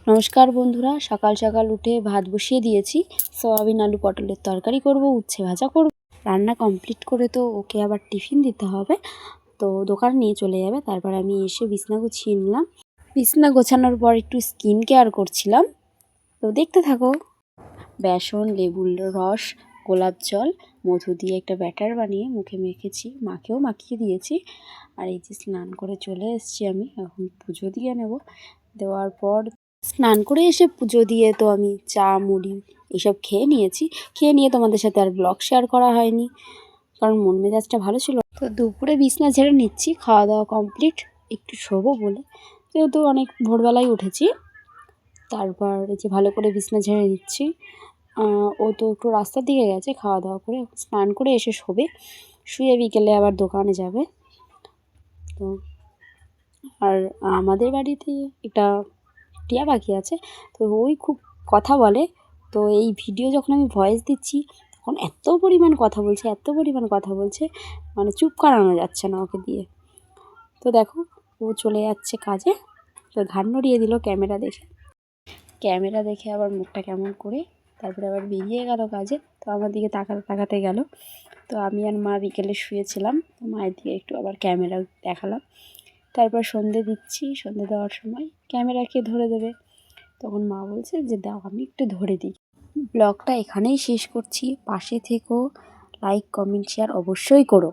নমস্কার বন্ধুরা, সকাল সকাল উঠে ভাত বসিয়ে দিয়েছি। সয়াবিন আলু পটলের তরকারি করব, উচ্ছে ভাজা করব। রান্না কমপ্লিট করে তো ওকে আবার টিফিন দিতে হবে, তো দোকান নিয়ে চলে যাবে। তারপর আমি এসে বিছনা গুছিয়ে নিলাম। বিছনা গোছানোর পর একটু স্কিন কেয়ার করছিলাম, তো দেখতে থাকো। বেসন, লেবুর রস, গোলাপ জল, মধু দিয়ে একটা ব্যাটার বানিয়ে মুখে মেখেছি, মাকেও মাখিয়ে দিয়েছি। আর এই যে স্নান করে চলে এসেছি, আমি এখন পুজো দিয়ে নেব। দেওয়ার পর স্নান করে এসে পুজো দিয়ে তো আমি চা মুড়ি এসব খেয়ে নিয়েছি। খেয়ে নিয়ে তোমাদের সাথে আর ব্লগ শেয়ার করা হয়নি, কারণ মন মেজাজটা ভালো ছিল। তো দুপুরে বিছনা ঝেড়ে নিচ্ছি, খাওয়া দাওয়া কমপ্লিট, একটু শোবো বলে, যেহেতু অনেক ভোরবেলায় উঠেছি। তারপর এই যে ভালো করে বিছনা ঝেড়ে নিচ্ছি। ও তো একটু রাস্তার দিকে গেছে, খাওয়া দাওয়া করে স্নান করে এসে শোবে, শুয়ে বিকেলে আবার দোকানে যাবে। তো আর আমাদের বাড়িতে একটা টিয়া পাখি আছে, তো ওই খুব কথা বলে। তো এই ভিডিও যখন আমি ভয়েস দিচ্ছি তখন এত পরিমাণ কথা বলছে, মানে চুপ করানো যাচ্ছে না ওকে দিয়ে। তো দেখো, ও চলে যাচ্ছে কাজে। তো ঘাড় নড়িয়ে দিল ক্যামেরা দেখে আবার মুখটা কেমন করে, তারপরে আবার বেরিয়ে গেল কাজে। তো আমার দিকে তাকাতে গেল। তো আমি আর মা বিকেলে শুয়েছিলাম, তো মায়ের দিকে একটু আবার ক্যামেরা দেখালাম। তারপর সন্ধে দেওয়ার সময় ক্যামেরাকে ধরে দেবে, তখন মা বলছে যে দাও আমি একটু ধরে দিই। ব্লগটা এখানেই শেষ করছি। পাশে থেকো, লাইক কমেন্ট শেয়ার অবশ্যই করো।